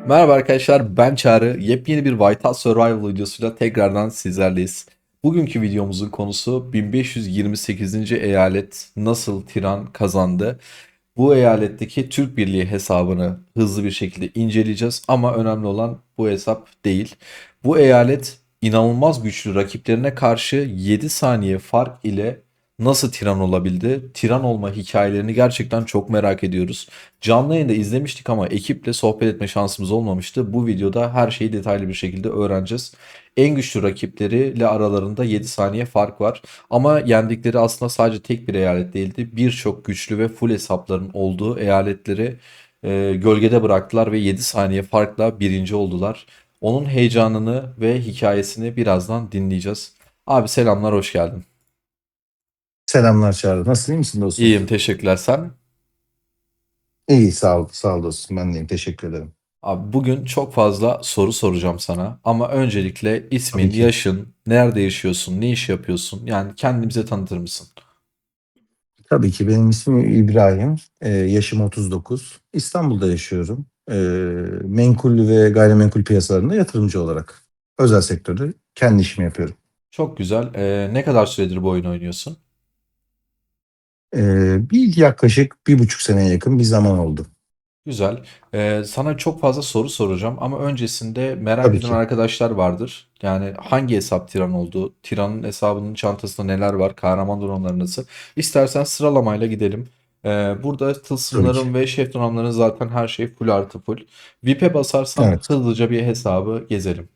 Merhaba arkadaşlar, ben Çağrı. Yepyeni bir Whiteout Survival videosuyla tekrardan sizlerleyiz. Bugünkü videomuzun konusu 1528. eyalet nasıl tiran kazandı? Bu eyaletteki Türk Birliği hesabını hızlı bir şekilde inceleyeceğiz ama önemli olan bu hesap değil. Bu eyalet inanılmaz güçlü rakiplerine karşı 7 saniye fark ile nasıl tiran olabildi? Tiran olma hikayelerini gerçekten çok merak ediyoruz. Canlı yayında izlemiştik ama ekiple sohbet etme şansımız olmamıştı. Bu videoda her şeyi detaylı bir şekilde öğreneceğiz. En güçlü rakipleriyle aralarında 7 saniye fark var. Ama yendikleri aslında sadece tek bir eyalet değildi. Birçok güçlü ve full hesapların olduğu eyaletleri gölgede bıraktılar ve 7 saniye farkla birinci oldular. Onun heyecanını ve hikayesini birazdan dinleyeceğiz. Abi selamlar, hoş geldin. Selamlar Çağrı. Nasılsın, iyi misin dostum? İyiyim, teşekkürler. Sen? İyi, sağ ol, sağ ol dostum. Ben deyim, teşekkür ederim. Abi bugün çok fazla soru soracağım sana ama öncelikle Tabii ismin, ki. yaşın, nerede yaşıyorsun, ne iş yapıyorsun? Yani kendimize tanıtır mısın? Tabii ki. Benim ismim İbrahim. Yaşım 39. İstanbul'da yaşıyorum. Menkul ve gayrimenkul piyasalarında yatırımcı olarak. Özel sektörde kendi işimi yapıyorum. Çok güzel. Ne kadar süredir bu oyunu oynuyorsun? Bir yaklaşık 1,5 seneye yakın bir zaman oldu. Güzel. Sana çok fazla soru soracağım ama öncesinde merak Tabii eden ki. arkadaşlar vardır. Yani hangi hesap Tiran oldu? Tiran'ın hesabının çantasında neler var? Kahraman donanımları nasıl? İstersen sıralamayla gidelim. Burada Tabii ki. tılsımların ve şef donanımların zaten her şey full artı full. VIP'e basarsan Evet. hızlıca bir hesabı gezelim.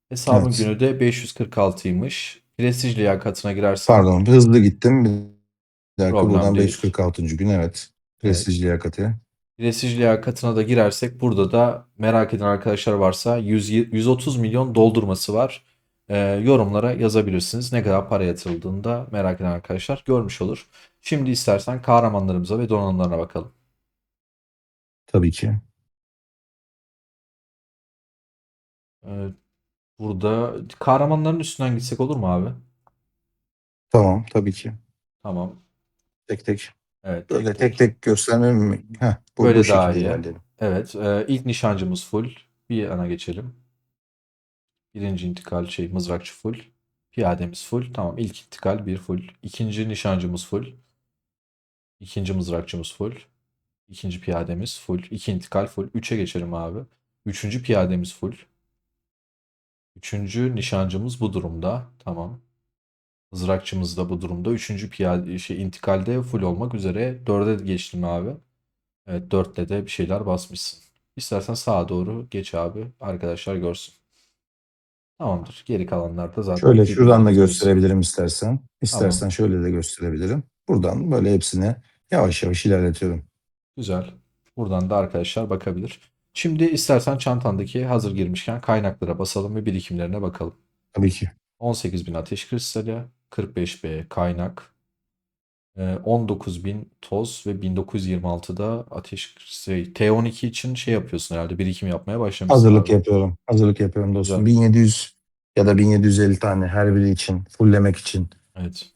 Hesabın Evet. günü de 546'ymış. Prestij liyakatına girersen Pardon. Hızlı gittim. Bir dakika, problem buradan değil. 546. gün. Evet. Evet. Prestij liyakati. Prestij liyakatına da girersek burada da merak eden arkadaşlar varsa 130 milyon doldurması var. Yorumlara yazabilirsiniz. Ne kadar para yatırıldığını da merak eden arkadaşlar görmüş olur. Şimdi istersen kahramanlarımıza ve donanımlarına bakalım. Tabii ki. Ee, Burada kahramanların üstünden gitsek olur mu abi? Tamam. Tabii ki. Tamam. Tek tek. Evet, tek Böyle tek tek. tek göstermem mi? Heh, bu Böyle daha şekilde iyi. ilerleyelim. Evet. İlk nişancımız full. Bir yana geçelim. Birinci intikal şey mızrakçı full. Piyademiz full. Tamam, ilk intikal bir full. İkinci nişancımız full. İkinci mızrakçımız full. İkinci piyademiz full. İki intikal full. Üçe geçelim abi. Üçüncü piyademiz full. Üçüncü nişancımız bu durumda. Tamam. Mızrakçımız da bu durumda. Üçüncü piyade şey intikalde full olmak üzere. Dörde geçtim abi. Evet, dörtte de bir şeyler basmışsın. İstersen sağa doğru geç abi. Arkadaşlar görsün. Tamamdır. Geri kalanlar da zaten Şöyle şuradan da birbirlerine dönsün. gösterebilirim istersen. Tamam. İstersen şöyle de gösterebilirim. Buradan böyle hepsini yavaş yavaş ilerletiyorum. Güzel. Buradan da arkadaşlar bakabilir. Şimdi istersen çantandaki hazır girmişken kaynaklara basalım ve birikimlerine bakalım. Tabii ki. 18.000 ateş kristali, 45B kaynak, 19.000 toz ve 1926'da ateş kristali. T12 için şey yapıyorsun herhalde, birikim yapmaya başlamışsın Hazırlık abi. yapıyorum. Hazırlık yapıyorum dostum. Güzel. 1700 ya da 1750 tane her biri için, fulllemek için Evet.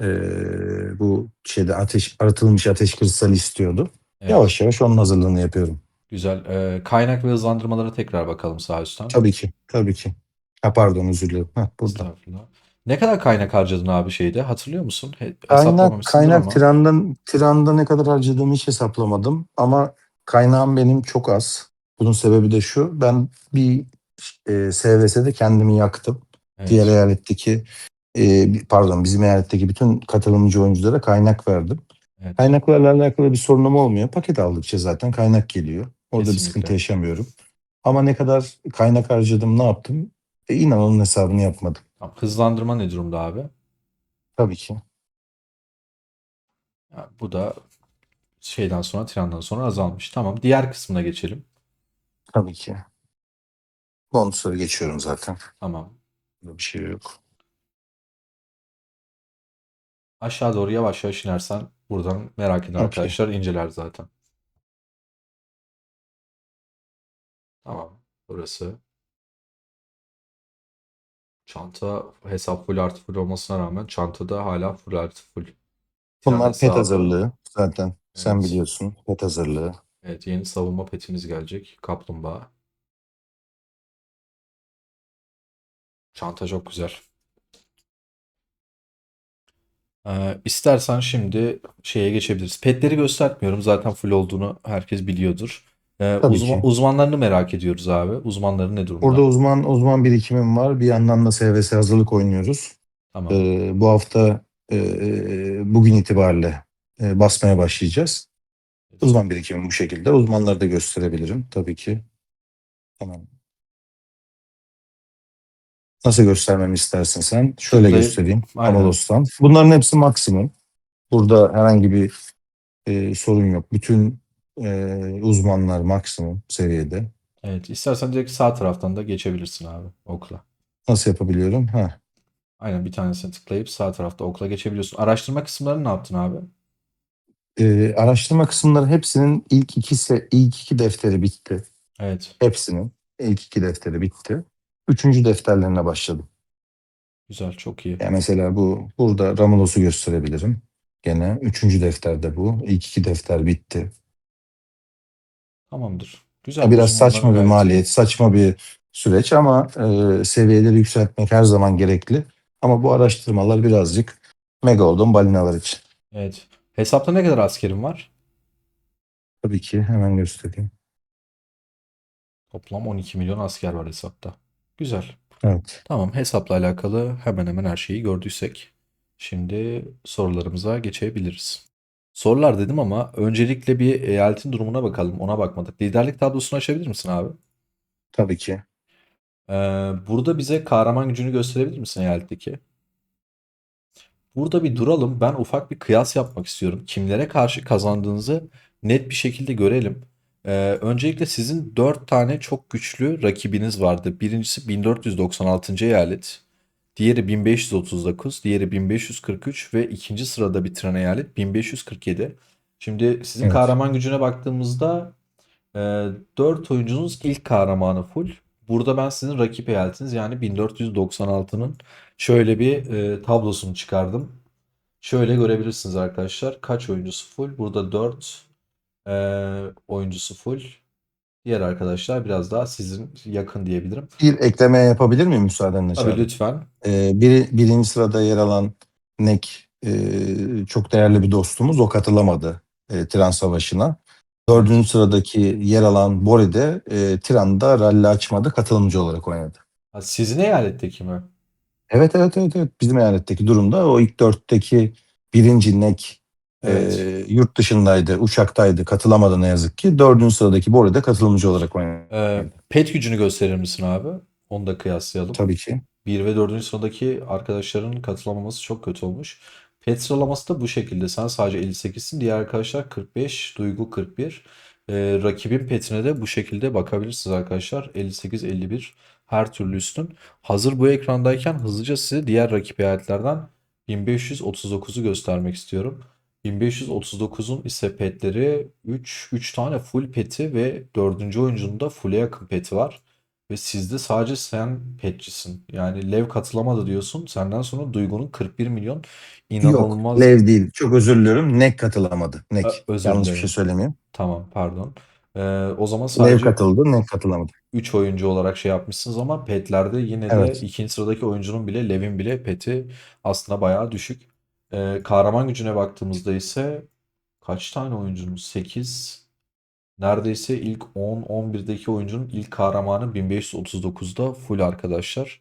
bu şeyde arıtılmış ateş kristali istiyordu. Evet. Yavaş yavaş onun hazırlığını yapıyorum. Güzel. Kaynak ve hızlandırmalara tekrar bakalım sağ üstten. Tabii ki. Tabii ki. Ha, pardon, özür dilerim. Heh, burada. Estağfurullah. Ne kadar kaynak harcadın abi şeyde? Hatırlıyor musun? Kaynak Hesaplamamışsındır kaynak ama. tiranda ne kadar harcadığımı hiç hesaplamadım ama kaynağım benim çok az. Bunun sebebi de şu: ben bir SVS'de kendimi yaktım. Diğer Evet. eyaletteki pardon, bizim eyaletteki bütün katılımcı oyunculara kaynak verdim. Evet. Kaynaklarla alakalı bir sorunum olmuyor. Paket aldıkça zaten kaynak geliyor. Orada bir sıkıntı Kesinlikle. yaşamıyorum. Ama ne kadar kaynak harcadım, ne yaptım? İnan onun hesabını yapmadım. Tamam. Hızlandırma ne durumda abi? Tabii ki. Ya, bu da şeyden sonra, Tiran'dan sonra azalmış. Tamam. Diğer kısmına geçelim. Tabii ki. Bonusları geçiyorum zaten. Tamam. Burada bir şey yok. Aşağı doğru yavaş yavaş inersen buradan merak eden Okey. arkadaşlar inceler zaten. Tamam. Burası. Çanta hesap full artı full olmasına rağmen çantada hala full artı full. Tiran Bunlar pet hesabı. hazırlığı. Zaten sen Evet. biliyorsun. Pet hazırlığı. Evet, yeni savunma petimiz gelecek. Kaplumbağa. Çanta çok güzel. İstersen şimdi şeye geçebiliriz. Petleri göstermiyorum. Zaten full olduğunu herkes biliyordur. Tabii ki. Uzmanlarını merak ediyoruz abi. Uzmanları ne Burada durumda? uzman birikimim var. Bir yandan da SVS hazırlık oynuyoruz. Tamam. Bu hafta bugün itibariyle basmaya başlayacağız. Evet. Uzman birikimim bu şekilde. Uzmanları da gösterebilirim tabii ki. Tamam. Nasıl göstermemi istersin sen? Şöyle Tıklayıp göstereyim. aynen. Amalos'tan. Bunların hepsi maksimum. Burada herhangi bir sorun yok. Bütün uzmanlar maksimum seviyede. Evet. İstersen direkt sağ taraftan da geçebilirsin abi. Okla. Nasıl yapabiliyorum? Ha. Aynen bir tanesine tıklayıp sağ tarafta okla geçebiliyorsun. Araştırma kısımlarını ne yaptın abi? Araştırma kısımları hepsinin ilk iki defteri bitti. Evet. Hepsinin ilk iki defteri bitti. Üçüncü defterlerine başladım. Güzel. Çok iyi. Yani mesela burada Ramulos'u gösterebilirim. Gene üçüncü defterde bu. İlk iki defter bitti. Tamamdır. Güzel. Ya biraz Uzmanlar saçma bir gayet iyi. maliyet, saçma bir süreç ama seviyeleri yükseltmek her zaman gerekli. Ama bu araştırmalar birazcık Megalodon balinalar için. Evet. Hesapta ne kadar askerim var? Tabii ki hemen göstereyim. Toplam 12 milyon asker var hesapta. Güzel. Evet, Tamam, hesapla alakalı hemen hemen her şeyi gördüysek şimdi sorularımıza geçebiliriz. Sorular dedim ama öncelikle bir eyaletin durumuna bakalım. Ona bakmadık. Liderlik tablosunu açabilir misin abi? tabii ki. Ee, Burada bize kahraman gücünü gösterebilir misin eyaletteki? Burada bir duralım. Ben ufak bir kıyas yapmak istiyorum. Kimlere karşı kazandığınızı net bir şekilde görelim. Öncelikle sizin 4 tane çok güçlü rakibiniz vardı. Birincisi 1496. eyalet. Diğeri 1539, diğeri 1543 ve ikinci sırada bitiren eyalet 1547. Şimdi sizin Evet. kahraman gücüne baktığımızda e, 4 oyuncunuz ilk kahramanı full. Burada ben sizin rakip eyaletiniz yani 1496'nın şöyle bir tablosunu çıkardım. Şöyle görebilirsiniz arkadaşlar. Kaç oyuncusu full? Burada 4 oyuncusu full. Diğer arkadaşlar biraz daha sizin yakın diyebilirim. Bir ekleme yapabilir miyim müsaadenle Tabii Çağrı? lütfen. Birinci sırada yer alan Nek çok değerli bir dostumuz. O katılamadı Tiran Savaşı'na. Evet. Dördüncü sıradaki yer alan Bori de Tiran'da ralli açmadı. Katılımcı olarak oynadı. Ha, sizin eyaletteki mi? Evet. Bizim eyaletteki durumda o ilk dörtteki birinci Nek Evet. yurt dışındaydı, uçaktaydı. Katılamadı ne yazık ki. Dördüncü sıradaki Bori de katılımcı olarak oynadı. Pet gücünü gösterir misin abi? Onu da kıyaslayalım. Tabii ki. Bir ve dördüncü sıradaki arkadaşların katılamaması çok kötü olmuş. Pet sıralaması da bu şekilde. Sen sadece 58'sin. Diğer arkadaşlar 45, Duygu 41. Rakibin petine de bu şekilde bakabilirsiniz arkadaşlar. 58, 51 her türlü üstün. Hazır bu ekrandayken hızlıca size diğer rakip eyaletlerden 1539'u göstermek istiyorum. 1539'un ise petleri 3 tane full peti ve dördüncü oyuncunun da full'e yakın peti var. Ve sizde sadece sen petçisin. Yani Lev katılamadı diyorsun. Senden sonra Duygu'nun 41 milyon Yok, inanılmaz. Lev değil. Çok özür diliyorum. Nek katılamadı. Nek. Özür Yanlış bir şey dilerim. söylemiyorum. Tamam, pardon. O zaman Lev sadece katıldı, Nek katılamadı. 3 oyuncu olarak şey yapmışsınız ama petlerde yine de Evet. ikinci sıradaki oyuncunun bile Lev'in bile peti aslında bayağı düşük. Kahraman gücüne baktığımızda ise kaç tane oyuncunuz? 8. Neredeyse ilk 10-11'deki oyuncunun ilk kahramanı 1539'da full arkadaşlar.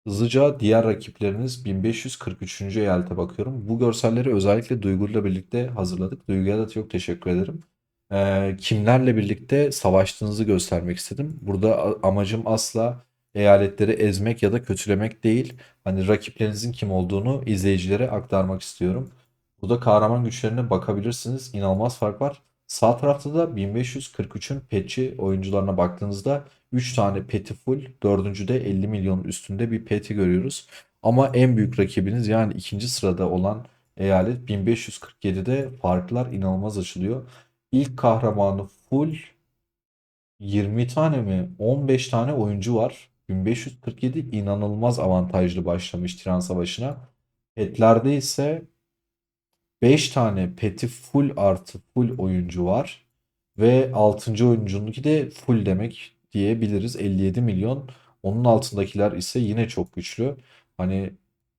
Hızlıca diğer rakipleriniz 1543. eyalete bakıyorum. Bu görselleri özellikle Duygu'yla birlikte hazırladık. Duygu'ya da çok teşekkür ederim. Kimlerle birlikte savaştığınızı göstermek istedim. Burada amacım asla eyaletleri ezmek ya da kötülemek değil. Hani rakiplerinizin kim olduğunu izleyicilere aktarmak istiyorum. Burada kahraman güçlerine bakabilirsiniz. İnanılmaz fark var. Sağ tarafta da 1543'ün petçi oyuncularına baktığınızda 3 tane peti full, dördüncüde 50 milyonun üstünde bir peti görüyoruz. Ama en büyük rakibiniz yani ikinci sırada olan eyalet 1547'de farklar inanılmaz açılıyor. İlk kahramanı full 20 tane mi 15 tane oyuncu var. 1547 inanılmaz avantajlı başlamış Tiran Savaşı'na. Petlerde ise 5 tane peti full artı full oyuncu var. Ve 6. oyuncununki de full demek diyebiliriz. 57 milyon. Onun altındakiler ise yine çok güçlü. Hani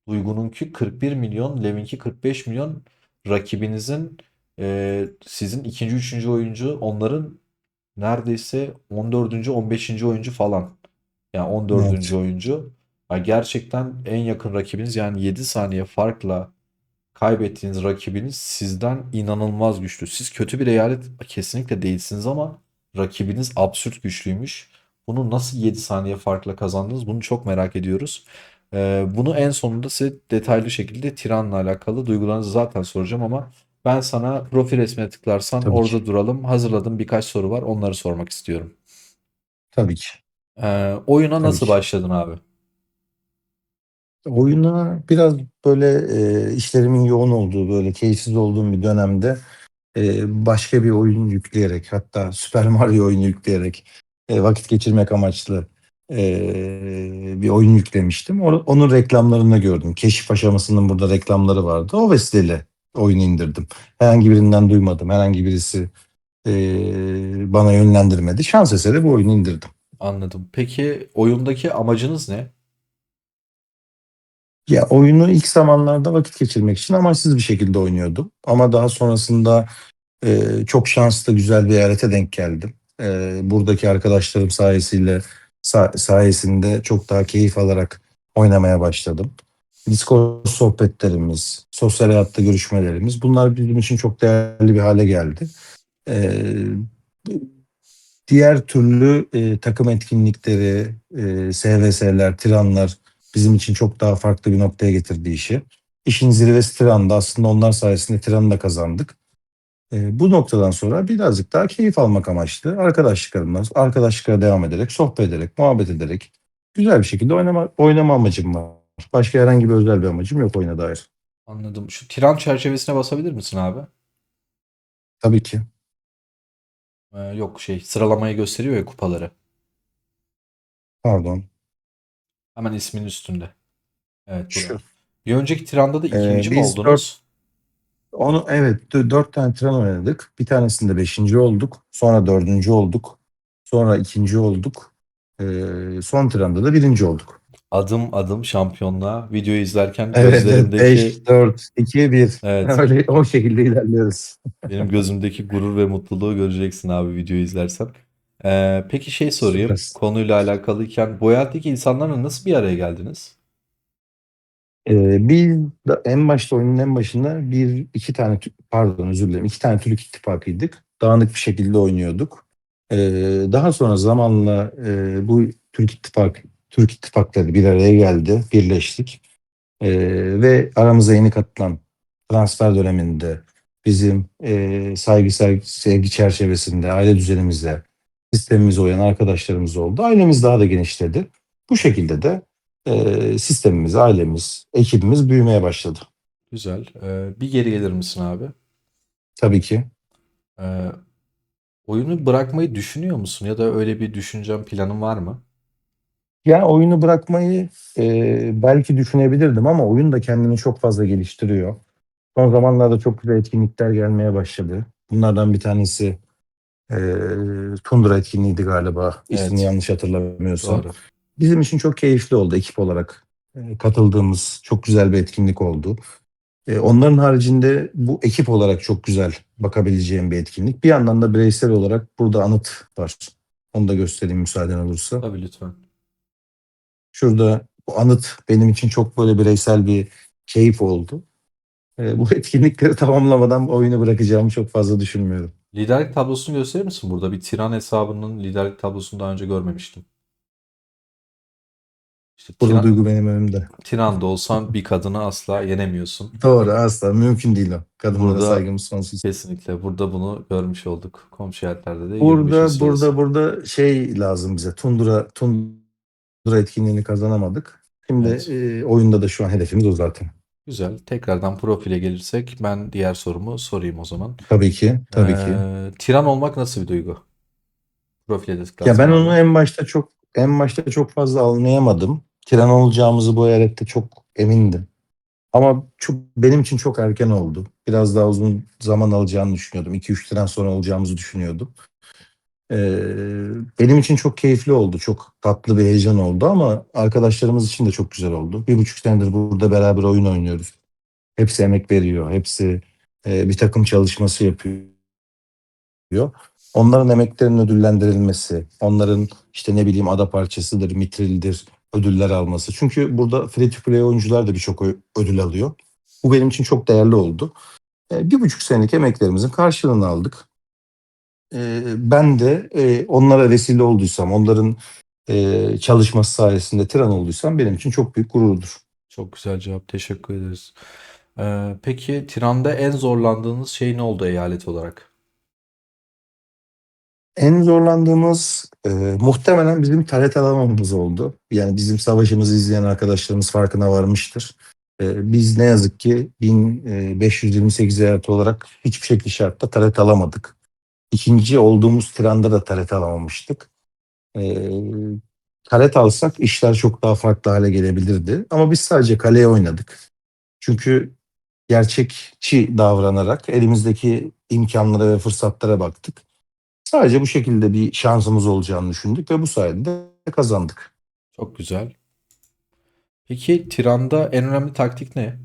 Duygu'nunki 41 milyon, Lev'inki 45 milyon. Rakibinizin sizin ikinci, üçüncü oyuncu onların neredeyse 14. 15. oyuncu falan. Yani 14. Evet. oyuncu. Ya gerçekten en yakın rakibiniz, yani 7 saniye farkla kaybettiğiniz rakibiniz sizden inanılmaz güçlü. Siz kötü bir eyalet kesinlikle değilsiniz ama rakibiniz absürt güçlüymüş. Bunu nasıl 7 saniye farkla kazandınız? Bunu çok merak ediyoruz. Bunu en sonunda size detaylı şekilde Tiran'la alakalı duygularınızı zaten soracağım ama ben sana profil resmine tıklarsan Tabii ki. orada duralım. Hazırladığım birkaç soru var. Onları sormak istiyorum. Tabii ki. Oyuna Tabii nasıl ki. başladın abi? Oyuna biraz böyle işlerimin yoğun olduğu, böyle keyifsiz olduğum bir dönemde başka bir oyun yükleyerek, hatta Super Mario oyunu yükleyerek vakit geçirmek amaçlı bir oyun yüklemiştim. Onun reklamlarını gördüm. Keşif aşamasının burada reklamları vardı. O vesileyle oyunu indirdim. Herhangi birinden duymadım. Herhangi birisi bana yönlendirmedi. Şans eseri bu oyunu indirdim. Anladım. Peki oyundaki amacınız ne? Ya oyunu ilk zamanlarda vakit geçirmek için amaçsız bir şekilde oynuyordum. Ama daha sonrasında çok şanslı, güzel bir eyalete denk geldim. Buradaki arkadaşlarım sayesinde çok daha keyif alarak oynamaya başladım. Discord sohbetlerimiz, sosyal hayatta görüşmelerimiz, bunlar bizim için çok değerli bir hale geldi. Ee, Diğer türlü takım etkinlikleri, SVS'ler, tiranlar bizim için çok daha farklı bir noktaya getirdi işi. İşin zirvesi tirandı. Aslında onlar sayesinde tiranı da kazandık. Bu noktadan sonra birazcık daha keyif almak amaçlı arkadaşlıklara devam ederek, sohbet ederek, muhabbet ederek güzel bir şekilde oynama amacım var. Başka herhangi bir özel bir amacım yok oyuna dair. Anladım. Şu Tiran çerçevesine basabilir misin abi? Tabii ki. Yok, sıralamayı gösteriyor ya, kupaları. Pardon. Hemen isminin üstünde. Evet, bura. Şu. Bir önceki Tiran'da da ikinci mi Biz dört oldunuz? onu evet dört tane tren oynadık. Bir tanesinde beşinci olduk. Sonra dördüncü olduk. Sonra ikinci olduk. Son trende de birinci olduk. Adım adım şampiyonluğa. Videoyu izlerken Evet, evet. gözlerimdeki, 5, 4, 2, 1. evet, Öyle o şekilde ilerliyoruz. benim gözümdeki gurur ve mutluluğu göreceksin abi videoyu izlersen. Peki sorayım. Süper. Konuyla alakalıyken bu hayattaki insanlarla nasıl bir araya geldiniz? Biz en başta oyunun en başında bir iki tane pardon özür dilerim iki tane Türk ittifakıydık. Dağınık bir şekilde oynuyorduk. Ee, Daha sonra zamanla bu Türk ittifakları bir araya geldi, birleştik. Ve aramıza yeni katılan transfer döneminde bizim sevgi çerçevesinde aile düzenimize, sistemimize uyan arkadaşlarımız oldu. Ailemiz daha da genişledi. Bu şekilde de sistemimiz, ailemiz, ekibimiz büyümeye başladı. Güzel. Bir geri gelir misin abi? Tabii ki. Ee, Oyunu bırakmayı düşünüyor musun ya da öyle bir düşüncen, planın var mı? Yani oyunu bırakmayı belki düşünebilirdim ama oyun da kendini çok fazla geliştiriyor. Son zamanlarda çok güzel etkinlikler gelmeye başladı. Bunlardan bir tanesi Tundra etkinliğiydi galiba. İsmini Evet, yanlış hatırlamıyorsam. doğru. Bizim için çok keyifli oldu ekip olarak. Katıldığımız çok güzel bir etkinlik oldu. Onların haricinde bu ekip olarak çok güzel bakabileceğim bir etkinlik. Bir yandan da bireysel olarak burada anıt var. Onu da göstereyim müsaaden olursa. Tabii, lütfen. Şurada bu anıt benim için çok böyle bireysel bir keyif oldu. Bu etkinlikleri tamamlamadan bu oyunu bırakacağımı çok fazla düşünmüyorum. Liderlik tablosunu gösterir misin burada? Bir Tiran hesabının liderlik tablosunu daha önce görmemiştim. İşte Burada Tiran, Duygu benim önümde. Tiran'da olsan bir kadını asla yenemiyorsun. Doğru, asla mümkün değil o. Kadınlara Burada saygımız sonsuz. kesinlikle, burada bunu görmüş olduk. Komşu hayatlerde de 25'in Burada sırası. burada burada şey lazım bize. Tundra etkinliğini kazanamadık. Şimdi Evet. oyunda da şu an hedefimiz o zaten. Güzel. Tekrardan profile gelirsek ben diğer sorumu sorayım o zaman. Tabii ki, tabii ki. Tiran olmak nasıl bir duygu? Profile de Ya tıklarsam ben onu abi. en başta çok fazla anlayamadım. Tren olacağımızı bu eyalette çok emindim. Ama benim için çok erken oldu. Biraz daha uzun zaman alacağını düşünüyordum. 2-3 tren sonra olacağımızı düşünüyordum. Benim için çok keyifli oldu. Çok tatlı bir heyecan oldu ama arkadaşlarımız için de çok güzel oldu. 1,5 senedir burada beraber oyun oynuyoruz. Hepsi emek veriyor. Hepsi bir takım çalışması yapıyor. Onların emeklerinin ödüllendirilmesi, onların işte ne bileyim ada parçasıdır, mitrildir, ödüller alması. Çünkü burada free to play oyuncular da birçok ödül alıyor. Bu benim için çok değerli oldu. 1,5 senelik emeklerimizin karşılığını aldık. Ben de onlara vesile olduysam, onların çalışması sayesinde tiran olduysam benim için çok büyük gururdur. Çok güzel cevap. Teşekkür ederiz. Peki Tiran'da en zorlandığınız şey ne oldu eyalet olarak? En zorlandığımız muhtemelen bizim taret alamamamız oldu. Yani bizim savaşımızı izleyen arkadaşlarımız farkına varmıştır. Biz ne yazık ki 1528 eyalet olarak hiçbir şekilde şartta taret alamadık. İkinci olduğumuz Tiran'da da taret alamamıştık. E, Taret alsak işler çok daha farklı hale gelebilirdi. Ama biz sadece kaleye oynadık. Çünkü gerçekçi davranarak elimizdeki imkanlara ve fırsatlara baktık. Sadece bu şekilde bir şansımız olacağını düşündük ve bu sayede kazandık. Çok güzel. Peki Tiran'da en önemli taktik ne?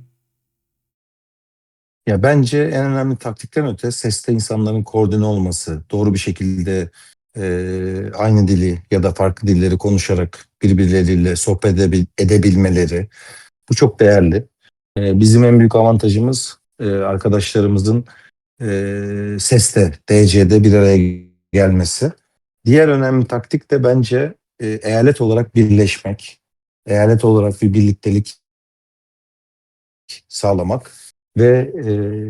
Ya bence en önemli taktikten öte seste insanların koordine olması, doğru bir şekilde aynı dili ya da farklı dilleri konuşarak birbirleriyle sohbet edebilmeleri. Bu çok değerli. Bizim en büyük avantajımız arkadaşlarımızın seste, DC'de bir araya gelmesi. Diğer önemli taktik de bence eyalet olarak birleşmek, eyalet olarak bir birliktelik sağlamak ve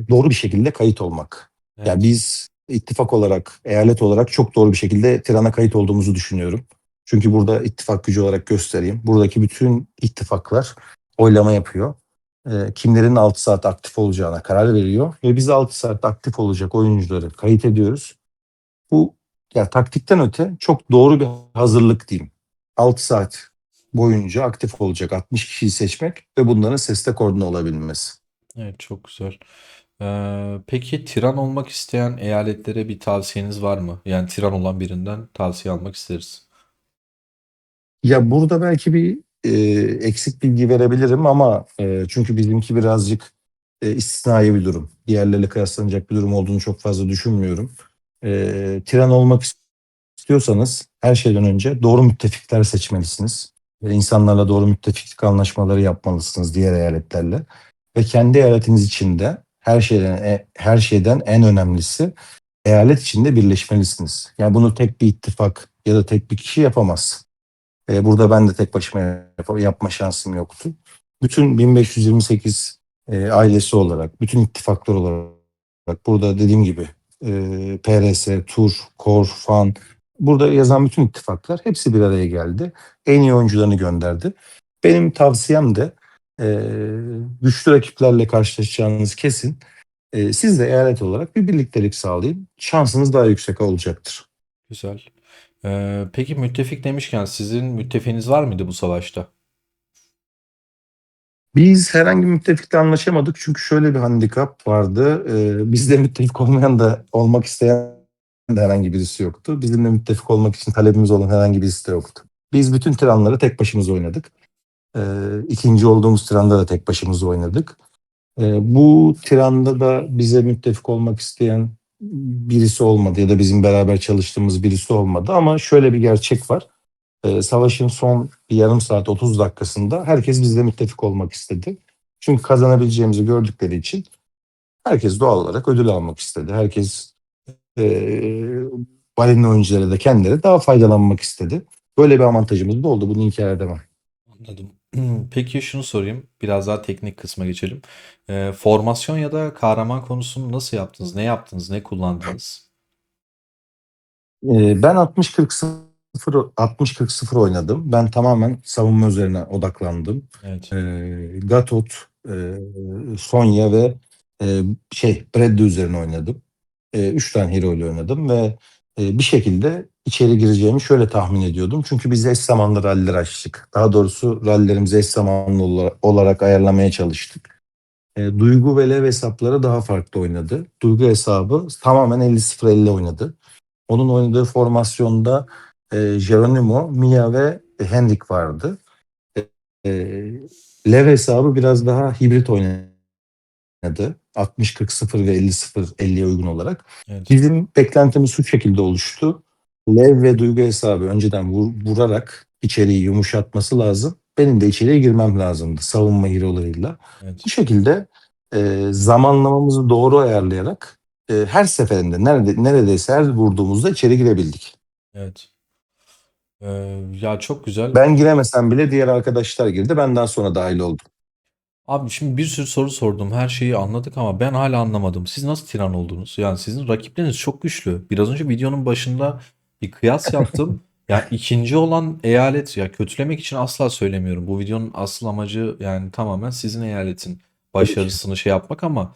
doğru bir şekilde kayıt olmak. Yani Evet. biz ittifak olarak, eyalet olarak çok doğru bir şekilde Tiran'a kayıt olduğumuzu düşünüyorum. Çünkü burada ittifak gücü olarak göstereyim. Buradaki bütün ittifaklar oylama yapıyor. Kimlerin 6 saat aktif olacağına karar veriyor ve biz 6 saat aktif olacak oyuncuları kayıt ediyoruz. Bu ya taktikten öte çok doğru bir hazırlık diyeyim. 6 saat boyunca aktif olacak 60 kişiyi seçmek ve bunların sesle koordine olabilmesi. Evet, çok güzel. Peki Tiran olmak isteyen eyaletlere bir tavsiyeniz var mı? Yani Tiran olan birinden tavsiye almak isteriz. Ya burada belki bir eksik bilgi verebilirim ama çünkü bizimki birazcık istisnai bir durum. Diğerleriyle kıyaslanacak bir durum olduğunu çok fazla düşünmüyorum. Tiran olmak istiyorsanız her şeyden önce doğru müttefikler seçmelisiniz. Ve insanlarla doğru müttefiklik anlaşmaları yapmalısınız diğer eyaletlerle. Ve kendi eyaletiniz içinde her şeyden en önemlisi eyalet içinde birleşmelisiniz. Yani bunu tek bir ittifak ya da tek bir kişi yapamaz. Burada ben de tek başıma yapma şansım yoktu. Bütün 1528 ailesi olarak, bütün ittifaklar olarak burada dediğim gibi PRS, TUR, KOR, FAN burada yazan bütün ittifaklar hepsi bir araya geldi. En iyi oyuncularını gönderdi. Benim tavsiyem de e, güçlü rakiplerle karşılaşacağınız kesin. Siz de eyalet olarak bir birliktelik sağlayın. Şansınız daha yüksek olacaktır. Güzel. Peki müttefik demişken sizin müttefiğiniz var mıydı bu savaşta? Biz herhangi bir müttefikle anlaşamadık çünkü şöyle bir handikap vardı. Bizle müttefik olmayan da olmak isteyen de herhangi birisi yoktu. Bizimle müttefik olmak için talebimiz olan herhangi birisi de yoktu. Biz bütün tiranları tek başımıza oynadık. İkinci olduğumuz tiranda da tek başımıza oynadık. Bu tiranda da bize müttefik olmak isteyen birisi olmadı ya da bizim beraber çalıştığımız birisi olmadı. Ama şöyle bir gerçek var. Savaşın son bir yarım saat 30 dakikasında herkes bizle müttefik olmak istedi. Çünkü kazanabileceğimizi gördükleri için herkes doğal olarak ödül almak istedi. Herkes e, Balinli oyuncuları da kendileri daha faydalanmak istedi. Böyle bir avantajımız da oldu. Bunu inkar edemem. Anladım. Peki şunu sorayım. Biraz daha teknik kısma geçelim. Formasyon ya da kahraman konusunu nasıl yaptınız? Ne yaptınız? Ne kullandınız? Ben 60-40-0 60-40-0 oynadım. Ben tamamen savunma üzerine odaklandım. Evet. Gatot, Sonya ve Bradley üzerine oynadım. 3 tane hero ile oynadım ve bir şekilde içeri gireceğimi şöyle tahmin ediyordum. Çünkü biz eş zamanlı ralliler açtık. Daha doğrusu rallilerimizi eş zamanlı olarak ayarlamaya çalıştık. Duygu ve Lev hesapları daha farklı oynadı. Duygu hesabı tamamen 50-0-50 oynadı. Onun oynadığı formasyonda Geronimo, Mia ve Henrik vardı. E, Lev hesabı biraz daha hibrit oynadı. 60-40-0 ve 50-0-50'ye uygun olarak. Evet. Bizim beklentimiz şu şekilde oluştu. Lev ve Duygu hesabı önceden vurarak içeriği yumuşatması lazım. Benim de içeriye girmem lazımdı savunma hero'larıyla. Bu Evet. şekilde zamanlamamızı doğru ayarlayarak her seferinde neredeyse her vurduğumuzda içeri girebildik. Evet. Ya çok güzel. Ben giremesem bile diğer arkadaşlar girdi. Benden sonra dahil oldu. Abi şimdi bir sürü soru sordum. Her şeyi anladık ama ben hala anlamadım. Siz nasıl tiran oldunuz? Yani sizin rakipleriniz çok güçlü. Biraz önce videonun başında bir kıyas yaptım. Yani ikinci olan eyalet, ya kötülemek için asla söylemiyorum. Bu videonun asıl amacı yani tamamen sizin eyaletin Tabii ki. başarısını şey yapmak ama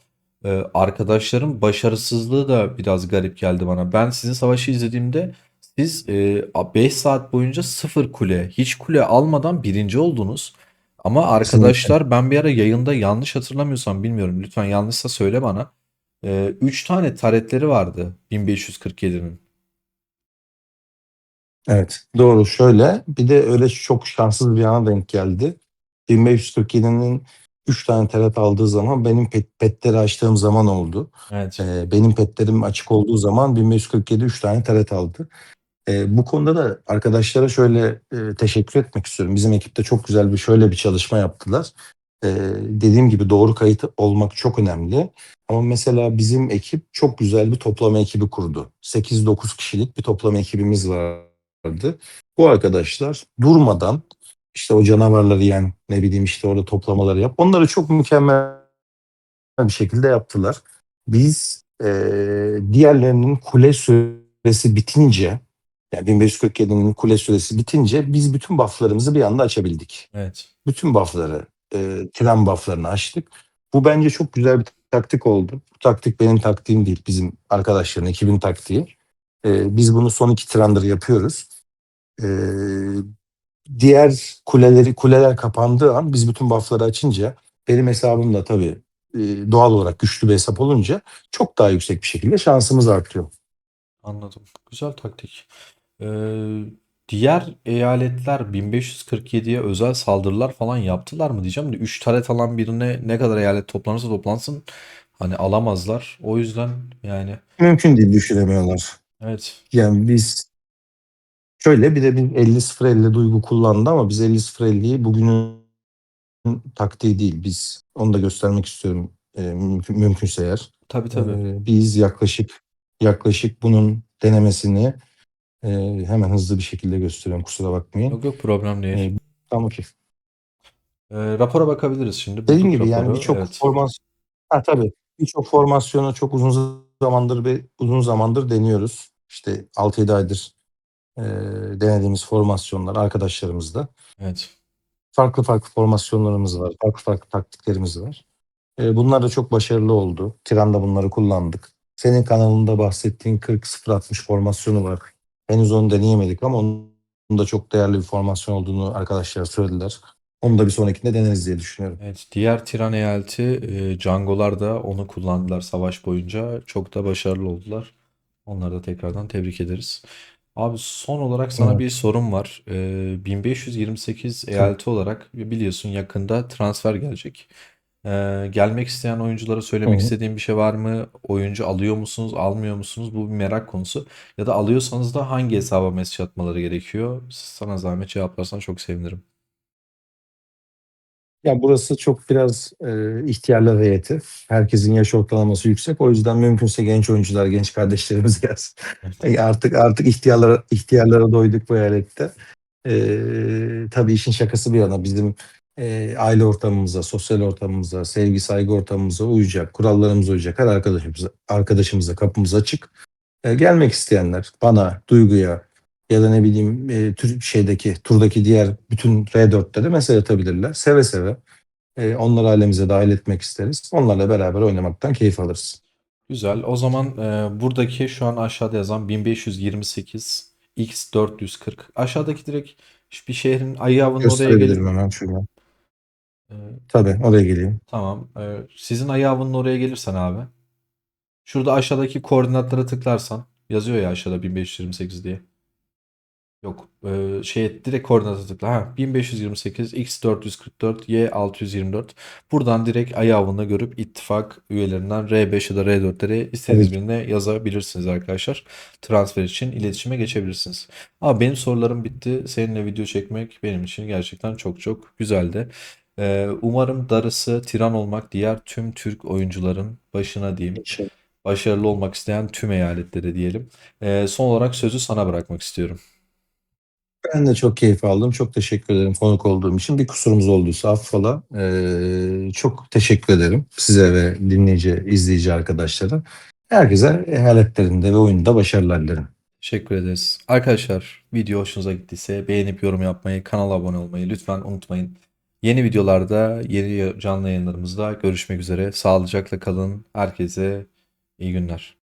arkadaşlarım başarısızlığı da biraz garip geldi bana. Ben sizin savaşı izlediğimde siz 5 saat boyunca sıfır kule, hiç kule almadan birinci oldunuz. Ama Kesinlikle. arkadaşlar ben bir ara yayında yanlış hatırlamıyorsam bilmiyorum. Lütfen yanlışsa söyle bana. 3 tane taretleri vardı 1547'nin. Evet, doğru. Şöyle, bir de öyle çok şanssız bir ana denk geldi. 1547'nin 3 tane TRT aldığı zaman benim petleri açtığım zaman oldu. Evet. Benim petlerim açık olduğu zaman 1547 3 tane TRT aldı. Bu konuda da arkadaşlara şöyle teşekkür etmek istiyorum. Bizim ekipte çok güzel şöyle bir çalışma yaptılar. Dediğim gibi doğru kayıt olmak çok önemli. Ama mesela bizim ekip çok güzel bir toplama ekibi kurdu. 8-9 kişilik bir toplama ekibimiz vardı. Bu arkadaşlar durmadan işte o canavarları yen ne bileyim işte orada toplamaları yap. Onları çok mükemmel bir şekilde yaptılar. Biz diğerlerinin kule süresi bitince yani 1547'nin kule süresi bitince biz bütün bufflarımızı bir anda açabildik. Evet. Bütün buffları, tren bufflarını açtık. Bu bence çok güzel bir taktik oldu. Bu taktik benim taktiğim değil, bizim arkadaşların, ekibin taktiği. Biz bunu son 2 trendir yapıyoruz. E, Diğer kuleler kapandığı an biz bütün buffları açınca benim hesabım da tabii doğal olarak güçlü bir hesap olunca çok daha yüksek bir şekilde şansımız artıyor. Anladım. Güzel taktik. Ee, Diğer eyaletler 1547'ye özel saldırılar falan yaptılar mı diyeceğim de 3 taret alan birine ne kadar eyalet toplanırsa toplansın hani alamazlar. O yüzden yani Mümkün değil, düşüremiyorlar. evet. Yani biz şöyle bir de biz 50-0-50 duygu kullandı ama biz 50-0-50'yi bugünün taktiği değil. Biz onu da göstermek istiyorum mümkünse eğer. Tabii tabii. Biz yaklaşık bunun denemesini e, hemen hızlı bir şekilde gösteriyorum. Kusura bakmayın. Yok yok, problem değil. Tamam ki. Rapora bakabiliriz şimdi. Dediğim Bulduk gibi yani raporu. birçok Evet. formasyon tabii birçok formasyonu çok uzun zamandır deniyoruz. İşte 6-7 aydır e, denediğimiz formasyonlar arkadaşlarımızda. Evet. Farklı farklı formasyonlarımız var. Farklı farklı taktiklerimiz var. Bunlar da çok başarılı oldu. Tiran'da bunları kullandık. Senin kanalında bahsettiğin 40-0-60 formasyonu var. Henüz onu deneyemedik ama onun da çok değerli bir formasyon olduğunu arkadaşlar söylediler. Onu da bir sonrakinde deneriz diye düşünüyorum. Evet. Diğer Tiran eyaleti Django'lar da onu kullandılar savaş boyunca. Çok da başarılı oldular. Onları da tekrardan tebrik ederiz. Abi son olarak sana bir Evet. sorum var. 1528 Tabii. eyaleti olarak biliyorsun yakında transfer gelecek. Gelmek isteyen oyunculara Hı söylemek hı. istediğim bir şey var mı? Oyuncu alıyor musunuz, almıyor musunuz? Bu bir merak konusu. Ya da alıyorsanız da hangi hesaba mesaj atmaları gerekiyor? Sana zahmet cevaplarsan çok sevinirim. Ya burası çok biraz ihtiyarlar heyeti. Herkesin yaş ortalaması yüksek. O yüzden mümkünse genç oyuncular, genç kardeşlerimiz gelsin. Evet. Artık ihtiyarlara doyduk bu eyalette. Tabii işin şakası bir yana bizim aile ortamımıza, sosyal ortamımıza, sevgi saygı ortamımıza uyacak, kurallarımıza uyacak her arkadaşımıza kapımız açık. Gelmek isteyenler bana, Duygu'ya ya da ne bileyim turdaki diğer bütün R4'te de mesaj atabilirler. Seve seve onları ailemize dahil etmek isteriz. Onlarla beraber oynamaktan keyif alırız. Güzel. O zaman buradaki şu an aşağıda yazan 1528 X 440. Aşağıdaki direkt bir şehrin Ayava'nın oraya Gösterebilirim gelin. hemen şuradan. E, Tabii oraya geleyim. tamam. Sizin Ayava'nın oraya gelirsen abi. Şurada aşağıdaki koordinatlara tıklarsan Yazıyor ya aşağıda 1528 diye. Yok. Direkt koordinata tıkla. Ha, 1528 x 444 y 624. Buradan direkt ayağını görüp ittifak üyelerinden R5 ya da R4'leri Tabii istediğiniz ki. birine yazabilirsiniz arkadaşlar. Transfer için iletişime geçebilirsiniz. Ama benim sorularım bitti. Seninle video çekmek benim için gerçekten çok çok güzeldi. Umarım darısı tiran olmak diğer tüm Türk oyuncuların başına diyeyim. İnşallah. Başarılı olmak isteyen tüm eyaletlere diyelim. Son olarak sözü sana bırakmak istiyorum. Ben de çok keyif aldım. Çok teşekkür ederim konuk olduğum için. Bir kusurumuz olduysa affola. Çok teşekkür ederim size ve dinleyici, izleyici arkadaşlara. Herkese eyaletlerinde ve oyunda başarılar dilerim. Teşekkür ederiz. Arkadaşlar video hoşunuza gittiyse beğenip yorum yapmayı, kanala abone olmayı lütfen unutmayın. Yeni videolarda, yeni canlı yayınlarımızda görüşmek üzere. Sağlıcakla kalın. Herkese iyi günler.